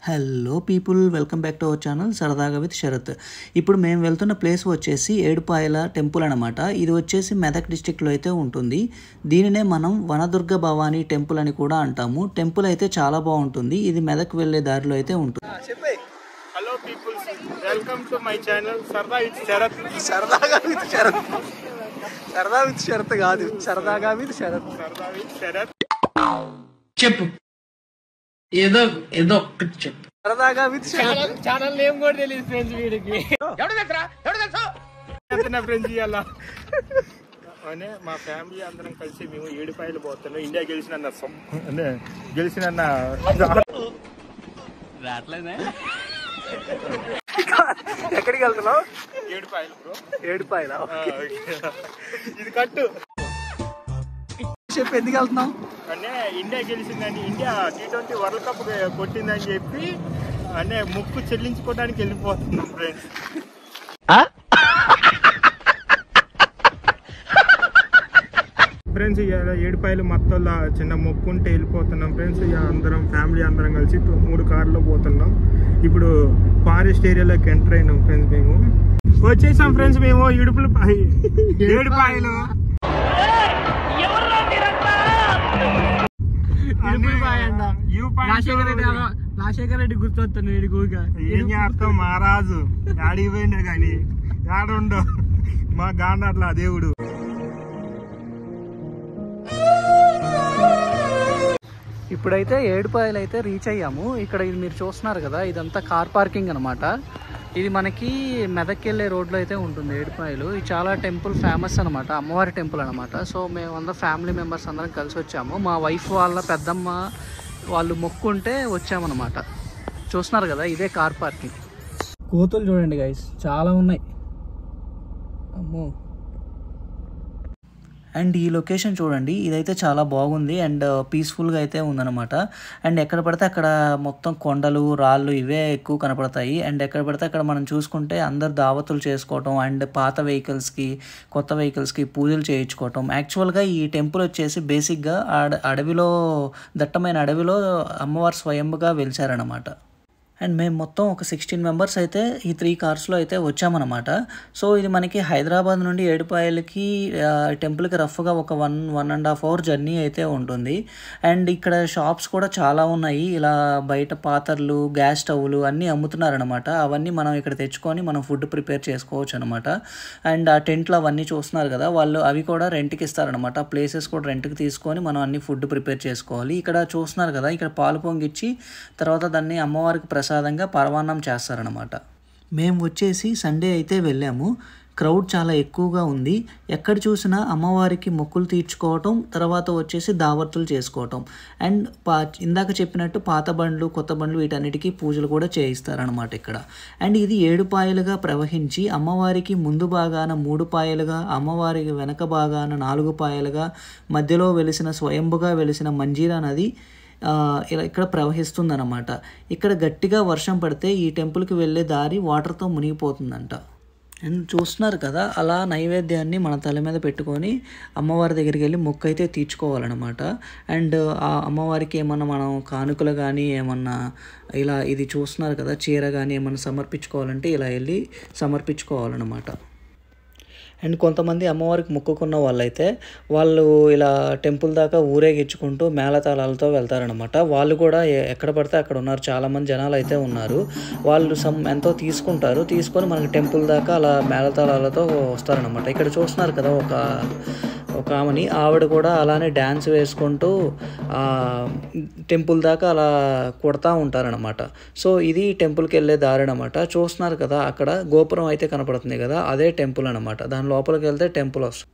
Hello people, welcome back to our channel సరదాగా with Sarath. ఇప్పుడు మేము వెళ్తున్న ప్లేస్ వచ్చేసి ఏడుపాయల టెంపుల్ అనమాట. ఇది వచ్చేసి మెదక్ డిస్టిక్లో అయితే ఉంటుంది. దీనినే మనం వనదుర్గ భవానీ టెంపుల్ అని కూడా అంటాము. టెంపుల్ అయితే చాలా బాగుంటుంది. ఇది మెదక్ వెళ్ళే దారిలో అయితే ఉంటుంది. Hello people, welcome to my channel సరదా విత్ శరత్. సరదాగా విత్ శరత్, సరదా విత్ శరత్ కాదు, సరదాగా విత్ శరత్. సరదా విత్ శరత్ చెప్పు, ఏదో ఏదో ఒక్కటి చెప్పు. సరదాగా విత్ శరత్ ఛానల్ నేమ్ కూడా తెలియదు ఫ్రెండ్స్ వీడికి. ఫ్రెండ్స్ ఇవాళ అనే మా ఫ్యామిలీ అందరం కలిసి మేము ఏడుపాయలు పోతున్నాం. ఇండియా గెలిచిన రావట్లేదే. ఎక్కడికి వెళ్తున్నావు? ఏడుపాయలు బ్రో. ఏడుపాయల ఇది కట్టు చెప్పు, ఎందుకు వెళ్తున్నావు? అంటే ఇండియా గెలిచిందని, ఇండియా T20 వరల్డ్ కప్ కొట్టిందని చెప్పి అంటే ముక్కు చెల్లించుకోవడానికి వెళ్ళిపోతున్నాం ఫ్రెండ్స్. ఫ్రెండ్స్ ఇక ఏడుపాయలు మొత్తం చిన్న మొక్కు ఉంటే వెళ్ళిపోతున్నాం ఫ్రెండ్స్. ఇక అందరం ఫ్యామిలీ అందరం కలిసి 3 కార్లో పోతున్నాం. ఇప్పుడు ఫారెస్ట్ ఏరియాలోకి ఎంటర్ అయినాం ఫ్రెండ్స్. మేము వచ్చేసాం ఫ్రెండ్స్. మేము ఏడుపాయలు రాజశేఖర రెడ్డి గుర్తొస్తాను. ఏం చేస్తాం, మహారాజు ఆడికి పోయిండే కానీ ఆడుండో మా గాండాట్లా దేవుడు. ఇప్పుడైతే ఏడుపాయలు అయితే రీచ్ అయ్యాము. ఇక్కడ ఇది మీరు చూస్తున్నారు కదా, ఇదంతా కార్ పార్కింగ్ అనమాట. ఇది మనకి మెదక్ వెళ్ళే రోడ్లో అయితే ఉంటుంది ఏడుపాయలు. ఇది చాలా టెంపుల్ ఫేమస్ అనమాట, అమ్మవారి టెంపుల్ అనమాట. సో మేము అందరం ఫ్యామిలీ మెంబర్స్ అందరం కలిసి వచ్చాము. మా వైఫ్ వాళ్ళ పెద్దమ్మ వాళ్ళు మొక్కుంటే వచ్చామన్నమాట. చూస్తున్నారు కదా, ఇదే కార్ పార్కింగ్. కోతులు చూడండి గైస్, చాలా ఉన్నాయి. అమ్మో. అండ్ ఈ లొకేషన్ చూడండి, ఇదైతే చాలా బాగుంది అండ్ పీస్ఫుల్గా అయితే ఉందన్నమాట. అండ్ ఎక్కడ పడితే అక్కడ మొత్తం కొండలు రాళ్ళు ఇవే ఎక్కువ కనపడతాయి. అండ్ ఎక్కడ పడితే అక్కడ మనం చూసుకుంటే అందరు దావతులు చేసుకోవటం అండ్ పాత వెహికల్స్కి కొత్త వెహికల్స్కి పూజలు చేయించుకోవటం. యాక్చువల్గా ఈ టెంపుల్ వచ్చేసి బేసిక్గా అడవిలో, దట్టమైన అడవిలో అమ్మవారు స్వయంగా వెలిచారనమాట. అండ్ మేము మొత్తం ఒక 16 మెంబర్స్ అయితే ఈ 3 కార్స్లో అయితే వచ్చామన్నమాట. సో ఇది మనకి హైదరాబాద్ నుండి ఏడుపాయలకి టెంపుల్కి రఫ్గా ఒక 1.5 అవర్ జర్నీ అయితే ఉంటుంది. అండ్ ఇక్కడ షాప్స్ కూడా చాలా ఉన్నాయి. ఇలా బయట పాత్రలు, గ్యాస్ స్టవ్లు అన్నీ అమ్ముతున్నారనమాట. అవన్నీ మనం ఇక్కడ తెచ్చుకొని మనం ఫుడ్ ప్రిపేర్ చేసుకోవచ్చు అనమాట. అండ్ ఆ టెంట్లు అవన్నీ చూస్తున్నారు కదా, వాళ్ళు అవి కూడా రెంట్కి ఇస్తారనమాట. ప్లేసెస్ కూడా రెంట్కి తీసుకొని మనం అన్ని ఫుడ్ ప్రిపేర్ చేసుకోవాలి. ఇక్కడ చూస్తున్నారు కదా, ఇక్కడ పాలు పొంగిచ్చి తర్వాత దాన్ని అమ్మవారికి ప్రసాదంగా పరవాన్నం చేస్తారనమాట. మేము వచ్చేసి సండే అయితే వెళ్ళాము. క్రౌడ్ చాలా ఎక్కువగా ఉంది. ఎక్కడ చూసినా అమ్మవారికి మొక్కులు తీర్చుకోవటం, తర్వాత వచ్చేసి దావత్తులు చేసుకోవటం అండ్ ఇందాక చెప్పినట్టు పాత బండ్లు కొత్త బండ్లు వీటన్నిటికీ పూజలు కూడా చేయిస్తారనమాట ఇక్కడ. అండ్ ఇది 7 పాయలుగా ప్రవహించి అమ్మవారికి ముందు భాగాన 3 పాయలుగా, అమ్మవారికి వెనక భాగాన 4 పాయలుగా, మధ్యలో వెలిసిన స్వయంభుగా వెలిసిన మంజీరా నది ఇలా ఇక్కడ ప్రవహిస్తుందన్నమాట. ఇక్కడ గట్టిగా వర్షం పడితే ఈ టెంపుల్కి వెళ్ళే దారి వాటర్తో మునిగిపోతుందంట. అండ్ చూస్తున్నారు కదా, అలా నైవేద్యాన్ని మన తల మీద పెట్టుకొని అమ్మవారి దగ్గరికి వెళ్ళి మొక్కు అయితే తీర్చుకోవాలన్నమాట. అండ్ ఆ అమ్మవారికి ఏమన్నా మనం కానుకలు కానీ ఏమన్నా ఇలా ఇది చూస్తున్నారు కదా, చీర కానీ ఏమన్నా సమర్పించుకోవాలంటే ఇలా వెళ్ళి సమర్పించుకోవాలన్నమాట. అండ్ కొంతమంది అమ్మవారికి మొక్కుకున్న వాళ్ళైతే వాళ్ళు ఇలా టెంపుల్ దాకా ఊరేగించుకుంటూ మేళతాళాలతో వెళ్తారనమాట. వాళ్ళు కూడా ఎక్కడ పడితే అక్కడ ఉన్నారు, చాలామంది జనాలు అయితే ఉన్నారు. వాళ్ళు ఎంతో తీసుకొని మనకి టెంపుల్ దాకా అలా మేళతాళాలతో వస్తారనమాట. ఇక్కడ చూస్తున్నారు కదా ఒక ఆమెని, ఆవిడ కూడా అలానే డ్యాన్స్ వేసుకుంటూ టెంపుల్ దాకా అలా కొడతా ఉంటారనమాట. సో ఇది టెంపుల్కి వెళ్ళే దారి అనమాట. చూస్తున్నారు కదా, అక్కడ గోపురం అయితే కనపడుతుంది కదా, అదే టెంపుల్ అనమాట. దాని లోపలికి వెళ్తే టెంపుల్ వస్తుంది.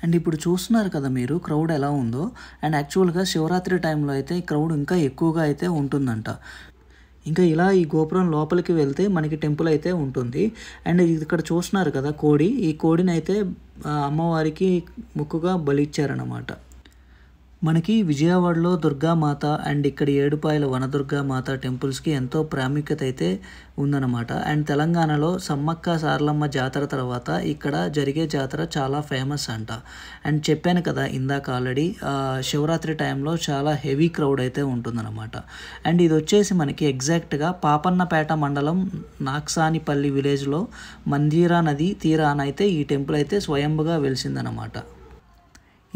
అండ్ ఇప్పుడు చూస్తున్నారు కదా మీరు క్రౌడ్ ఎలా ఉందో. అండ్ యాక్చువల్గా శివరాత్రి టైంలో అయితే క్రౌడ్ ఇంకా ఎక్కువగా అయితే ఉంటుందంట. ఇంకా ఇలా ఈ గోపురం లోపలికి వెళ్తే మనకి టెంపుల్ అయితే ఉంటుంది. అండ్ ఇక్కడ చూస్తున్నారు కదా కోడి, ఈ కోడిని అయితే అమ్మవారికి ముక్కుగా బలిచ్చారనమాట. మనకి విజయవాడలో దుర్గామాత అండ్ ఇక్కడ ఏడుపాయల వనదుర్గామాత టెంపుల్స్కి ఎంతో ప్రాముఖ్యత అయితే ఉందన్నమాట. అండ్ తెలంగాణలో సమ్మక్క సారలమ్మ జాతర తర్వాత ఇక్కడ జరిగే జాతర చాలా ఫేమస్ అంట. అండ్ చెప్పాను కదా ఇందాక ఆల్రెడీ శివరాత్రి టైంలో చాలా హెవీ క్రౌడ్ అయితే ఉంటుందన్నమాట. అండ్ ఇది వచ్చేసి మనకి ఎగ్జాక్ట్గా పాపన్నపేట మండలం నాక్సానిపల్లి విలేజ్లో మంజీరా నది తీరాన అయితే ఈ టెంపుల్ అయితే స్వయంభుగా వెలిసిందనమాట.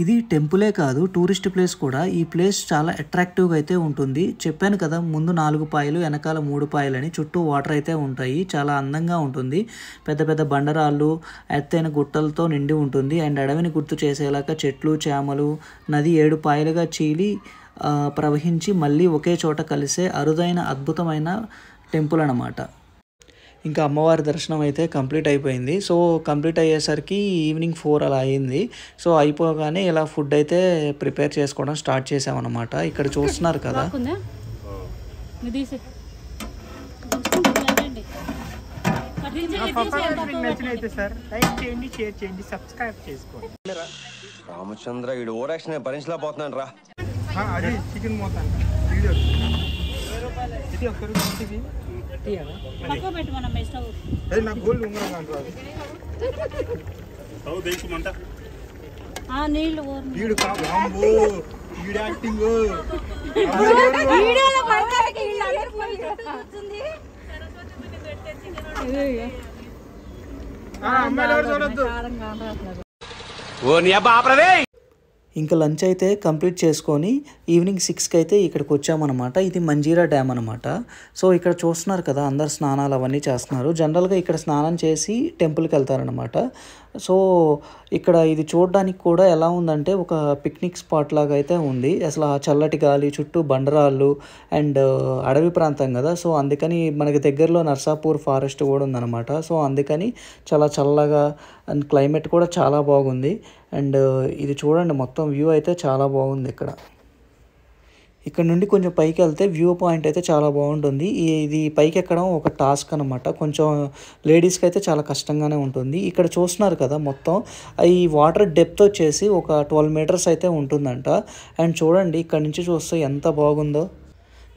ఇది టెంపులే కాదు, టూరిస్ట్ ప్లేస్ కూడా. ఈ ప్లేస్ చాలా అట్రాక్టివ్గా అయితే ఉంటుంది. చెప్పాను కదా ముందు 4 పాయలు వెనకాల 3 పాయలని, చుట్టూ వాటర్ అయితే ఉంటాయి. చాలా అందంగా ఉంటుంది. పెద్ద పెద్ద బండరాళ్ళు, ఎత్తైన గుట్టలతో నిండి ఉంటుంది. అండ్ అడవిని గుర్తు చేసేలాగా చెట్లు, చేమలు, నది 7 పాయలుగా చీలి ప్రవహించి మళ్ళీ ఒకే చోట కలిసే అరుదైన అద్భుతమైన టెంపుల్ అన్నమాట. ఇంకా అమ్మవారి దర్శనం అయితే కంప్లీట్ అయిపోయింది. సో కంప్లీట్ అయ్యేసరికి ఈవినింగ్ 4 అలా అయింది. సో అయిపోగానే ఇలా ఫుడ్ అయితే ప్రిపేర్ చేసుకోవడం స్టార్ట్ చేసామన్నమాట. ఇక్కడ చూస్తున్నారు కదా. రామచంద్ర వీడు ఓరాక్షన్ భరించలేకపోతున్నాను రా. అది చికెన్ మోతాను వీడియో ఇది ఒక్కరు నాకు గోల్డ్ ఉంగరం అంటారు. వీడు వీడు యాక్టింగ్ అమ్మాయిలు ఎవరు చూడొద్దు. ఇంకా లంచ్ అయితే కంప్లీట్ చేసుకొని ఈవినింగ్ 6కి అయితే ఇక్కడికి వచ్చామన్నమాట. ఇది మంజీరా డ్యామ్ అనమాట. సో ఇక్కడ చూస్తున్నారు కదా అందరు స్నానాలు అవన్నీ చేస్తున్నారు. జనరల్గా ఇక్కడ స్నానం చేసి టెంపుల్కి వెళ్తారనమాట. సో ఇక్కడ ఇది చూడడానికి కూడా ఎలా ఉందంటే ఒక పిక్నిక్ స్పాట్ లాగా అయితే ఉంది. అసలు ఆ చల్లటి గాలి, చుట్టూ బండరాళ్ళు అండ్ అడవి ప్రాంతం కదా. సో అందుకని మనకి దగ్గరలో నర్సాపూర్ ఫారెస్ట్ కూడా ఉందన్నమాట. సో అందుకని చాలా చల్లగా అండ్ క్లైమేట్ కూడా చాలా బాగుంది. అండ్ ఇది చూడండి మొత్తం వ్యూ అయితే చాలా బాగుంది. ఇక్కడ నుండి కొంచెం పైకి వెళ్తే వ్యూ పాయింట్ అయితే చాలా బాగుంటుంది. ఇది పైకి ఎక్కడం ఒక టాస్క్ అనమాట. కొంచెం లేడీస్కి అయితే చాలా కష్టంగానే ఉంటుంది. ఇక్కడ చూస్తున్నారు కదా మొత్తం ఈ వాటర్ డెప్త్ వచ్చేసి ఒక 12 మీటర్స్ అయితే ఉంటుందంట. అండ్ చూడండి ఇక్కడ నుంచి చూస్తే ఎంత బాగుందో.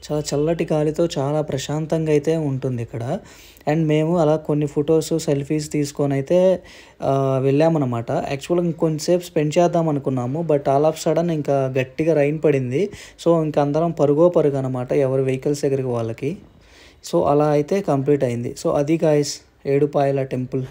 చాలా చల్లటి గాలితో చాలా ప్రశాంతంగా అయితే ఉంటుంది ఇక్కడ. అండ్ మేము అలా కొన్ని ఫొటోస్, సెల్ఫీస్ తీసుకొని అయితే వెళ్ళామన్నమాట. యాక్చువల్గా ఇంకొంచెంసేపు స్పెండ్ చేద్దాం అనుకున్నాము. బట్ ఆల్ ఆఫ్ సడన్ ఇంకా గట్టిగా రైన్ పడింది. సో ఇంక అందరం పరుగు అనమాట, ఎవరి వెహికల్స్ దగ్గరికి వాళ్ళకి. సో అలా అయితే కంప్లీట్ అయింది. సో అది గాయస్ ఏడుపాయల టెంపుల్.